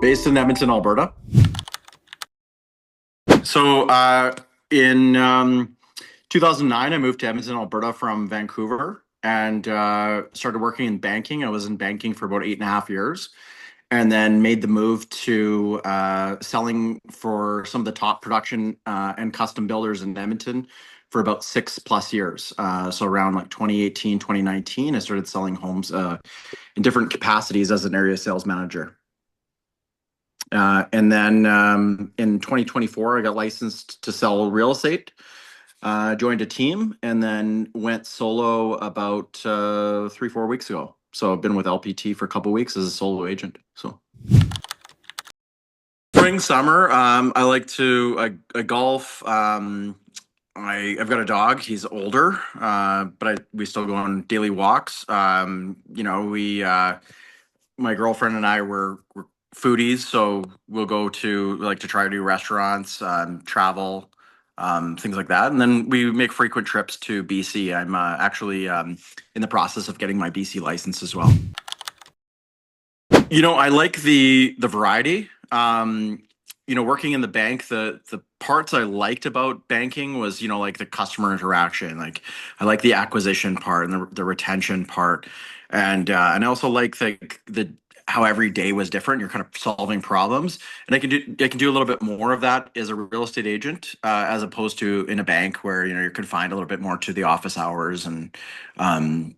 based in Edmonton, Alberta. So in 2009, I moved to Edmonton, Alberta from Vancouver and started working in banking. I was in banking for about 8.5 years and then made the move to selling for some of the top production and custom builders in Edmonton for about 6+ years. So around like 2018, 2019, I started selling homes in different capacities as an area sales manager. And then in 2024, I got licensed to sell real estate, joined a team, and then went solo about 3, 4 weeks ago. So I've been with LPT for a couple of weeks as a solo agent. So spring, summer, I like to I golf. I've got a dog. He's older, but we still go on daily walks. We my girlfriend and I were foodies, so we'll go to like to try to do restaurants, travel, things like that, and then we make frequent trips to BC. I'm actually in the process of getting my BC license as well. I like the variety. Working in the bank, the parts I liked about banking was, like the customer interaction. Like I like the acquisition part and the retention part. And I also like the how every day was different. You're kind of solving problems. And I can do a little bit more of that as a real estate agent, as opposed to in a bank where, you're confined a little bit more to the office hours and so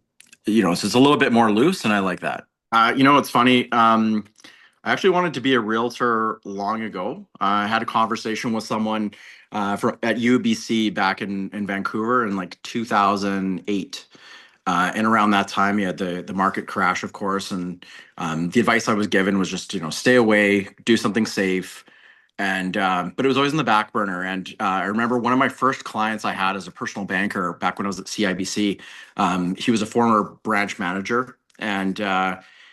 it's a little bit more loose, and I like that. It's funny. I actually wanted to be a realtor long ago. I had a conversation with someone at UBC back in Vancouver in like 2008. And around that time, you had the market crash, of course. And the advice I was given was just, stay away, do something safe. But it was always in the back burner. And I remember one of my first clients I had as a personal banker back when I was at CIBC. He was a former branch manager, and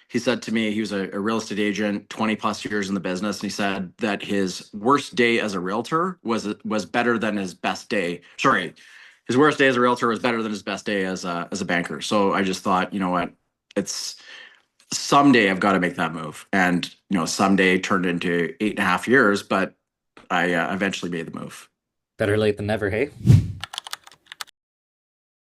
he said to me, he was a real estate agent, 20+ years in the business, and he said that his worst day as a realtor was better than his best day. Sorry, his worst day as a realtor was better than his best day as a banker. So I just thought, you know what, it's someday I've got to make that move. And, someday turned into 8.5 years, but I eventually made the move. Better late than never, hey?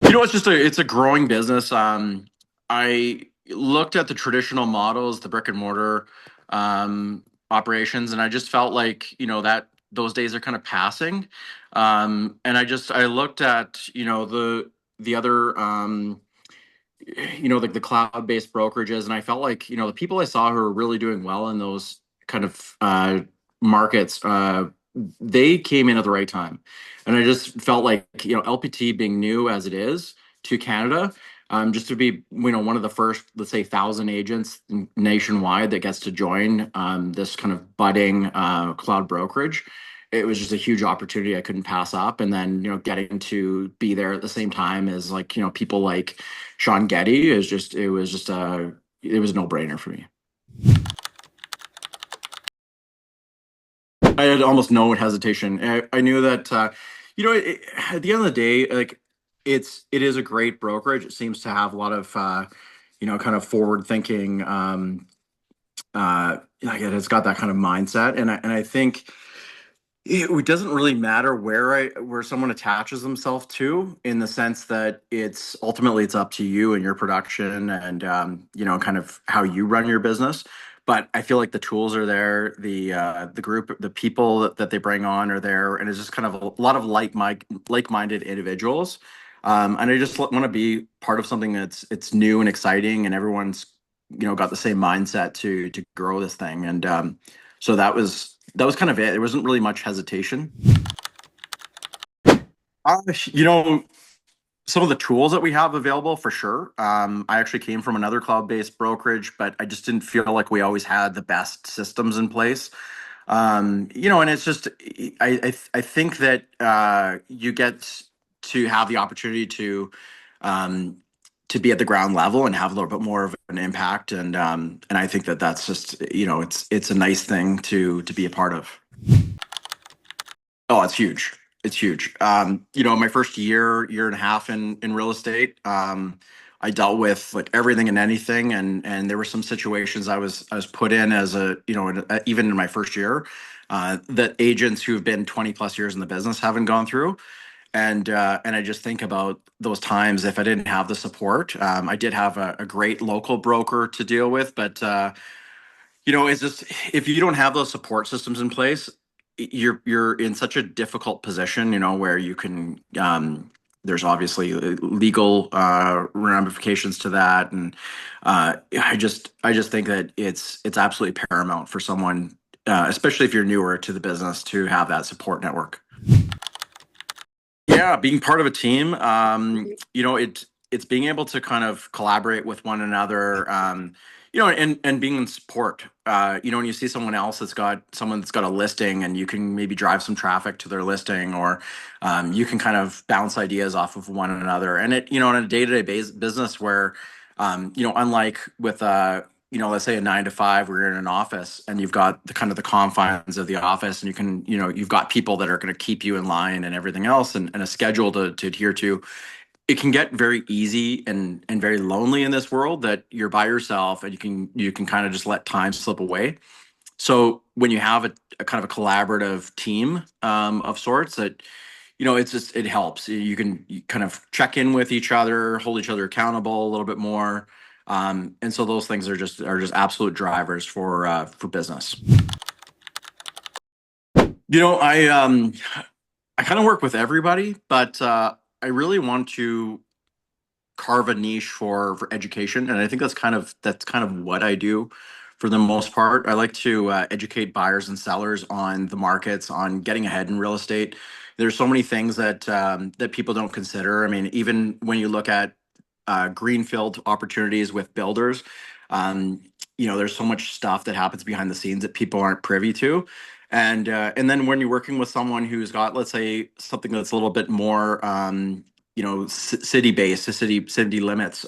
It's a growing business. I looked at the traditional models, the brick and mortar operations, and I just felt like, that those days are kind of passing. And I looked at, the other like the cloud-based brokerages, and I felt like, the people I saw who were really doing well in those kind of markets, they came in at the right time. And I just felt like, LPT being new as it is to Canada, just to be, one of the first, let's say, 1,000 agents nationwide that gets to join this kind of budding cloud brokerage. It was just a huge opportunity I couldn't pass up. And then, getting to be there at the same time as like, people like Sean Getty it was a no-brainer for me. I had almost no hesitation. I knew that, at the end of the day, like it is a great brokerage. It seems to have a lot of, kind of forward thinking. Like it's got that kind of mindset, and I think it doesn't really matter where someone attaches themselves to, in the sense that it's ultimately it's up to you and your production and kind of how you run your business. But I feel like the tools are there, the group, the people that they bring on are there, and it's just kind of a lot of like-minded individuals. And I just want to be part of something that's it's new and exciting, and everyone's got the same mindset to grow this thing. And so that was kind of it. There wasn't really much hesitation. Uh, you know, some of the tools that we have available for sure. I actually came from another cloud-based brokerage, but I just didn't feel like we always had the best systems in place. And it's just I think that you get to have the opportunity um, to be at the ground level and have a little bit more of an impact, and I think that that's just it's a nice thing to be a part of. Oh, it's huge. It's huge. My first year and a half in real estate, I dealt with like everything and anything, and there were some situations I was put in as a even in my first year that agents who've been 20 plus years in the business haven't gone through. And I just think about those times if I didn't have the support. I did have a great local broker to deal with, but it's just if you don't have those support systems in place, you're in such a difficult position, where you can there's obviously legal ramifications to that, and I just think that it's absolutely paramount for someone, especially if you're newer to the business, to have that support network. Yeah, being part of a team, it's being able to kind of collaborate with one another, and being in support. When you see someone that's got a listing, and you can maybe drive some traffic to their listing, or you can kind of bounce ideas off of one another. And in a day-to-day business where, unlike with let's say a 9 to 5, where you're in an office and you've got the kind of the confines of the office, and you've got people that are going to keep you in line and everything else, and a schedule to adhere to. It can get very easy and very lonely in this world that you're by yourself, and you can kind of just let time slip away. So when you have a kind of a collaborative team of sorts, that it helps. You kind of check in with each other, hold each other accountable a little bit more, and so those things are just absolute drivers for business. I kind of work with everybody, but I really want to carve a niche for education, and I think that's kind of what I do for the most part. I like to educate buyers and sellers on the markets, on getting ahead in real estate. There's so many things that people don't consider. I mean, even when you look at greenfield opportunities with builders, there's so much stuff that happens behind the scenes that people aren't privy to. And then when you're working with someone who's got, let's say, something that's a little bit more city based, to city limits.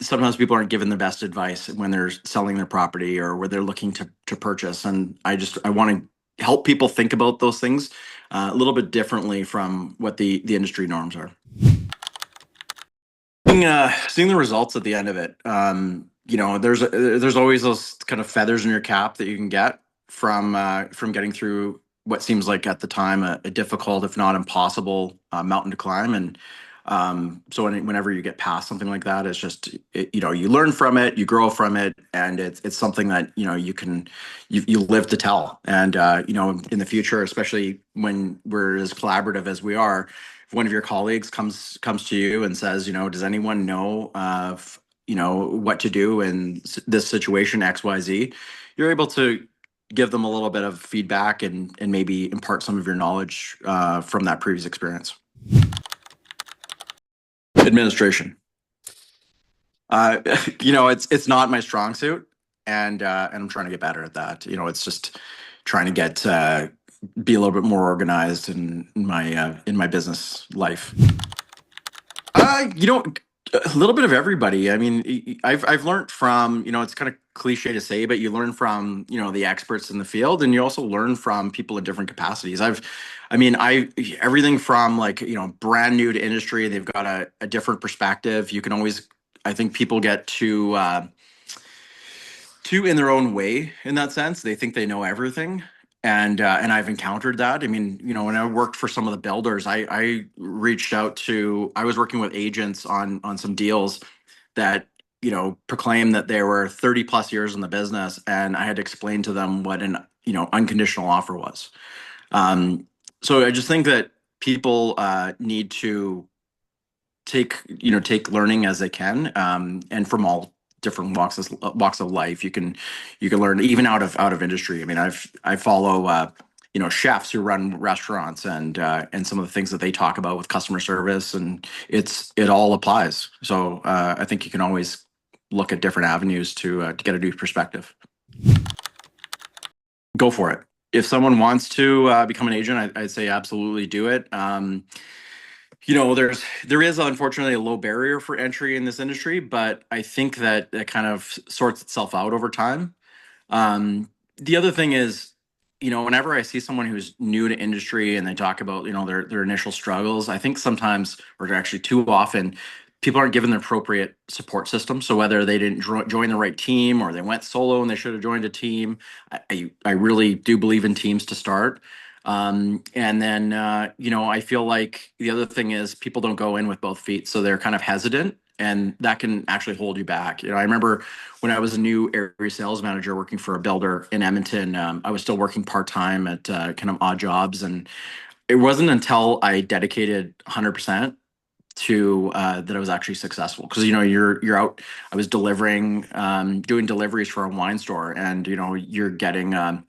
Sometimes people aren't given the best advice when they're selling their property, or where they're looking to purchase. And I want to help people think about those things a little bit differently from what the industry norms are. Seeing the results at the end of it, there's always those kind of feathers in your cap that you can get from getting through what seems like at the time a difficult, if not impossible, mountain to climb. And so whenever you get past something like that, it's just you learn from it, you grow from it, and it's something that you live to tell. And in the future, especially when we're as collaborative as we are, if one of your colleagues comes to you and says, does anyone know of what to do in this situation XYZ, you're able to give them a little bit of feedback, and maybe impart some of your knowledge from that previous experience. Administration. Uh, it's not my strong suit, and I'm trying to get better at that. It's just trying to be a little bit more organized in my business life. Uh, you know, a little bit of everybody. I mean, I've learned from, it's kind of cliche to say, but you learn from, the experts in the field, and you also learn from people in different capacities. I mean, everything from, like, brand new to industry, they've got a different perspective. You can always, I think people get too in their own way in that sense. They think they know everything. And I've encountered that. I mean, when I worked for some of the builders, I reached out to, I was working with agents on some deals that, proclaimed that they were 30 plus years in the business. And I had to explain to them what an, unconditional offer was. Um, so I just think that people need to take learning as they can, and from all different walks of life. You can learn even out of industry. I mean, I follow chefs who run restaurants, and some of the things that they talk about with customer service, and it all applies. So I think you can always look at different avenues to get a new perspective. Go for it. If someone wants to become an agent, I'd say absolutely do it. There is unfortunately a low barrier for entry in this industry, but I think that it kind of sorts itself out over time. The other thing is, whenever I see someone who's new to industry and they talk about, their initial struggles, I think sometimes, or actually too often, people aren't given the appropriate support system. So whether they didn't join the right team or they went solo and they should have joined a team, I really do believe in teams to start. And then, I feel like the other thing is people don't go in with both feet. So they're kind of hesitant and that can actually hold you back. I remember when I was a new area sales manager working for a builder in Edmonton, I was still working part-time at kind of odd jobs. And it wasn't until I dedicated 100% to that I was actually successful because you're out. I was delivering, doing deliveries for a wine store, and you're getting a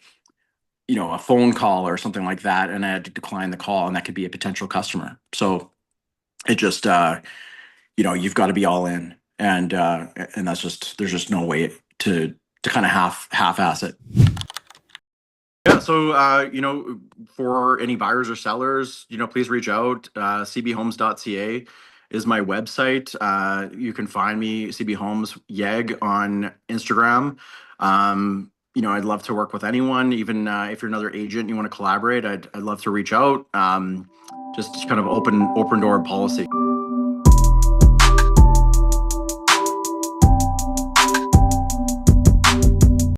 phone call or something like that, and I had to decline the call, and that could be a potential customer. So it just you've got to be all in, and that's just there's just no way to kind of half-ass it. Yeah, so for any buyers or sellers, please reach out. cbhomes.ca is my website. You can find me CB Homes Yeg on Instagram. I'd love to work with anyone, even if you're another agent, you want to collaborate. I'd love to reach out. Just kind of open door policy.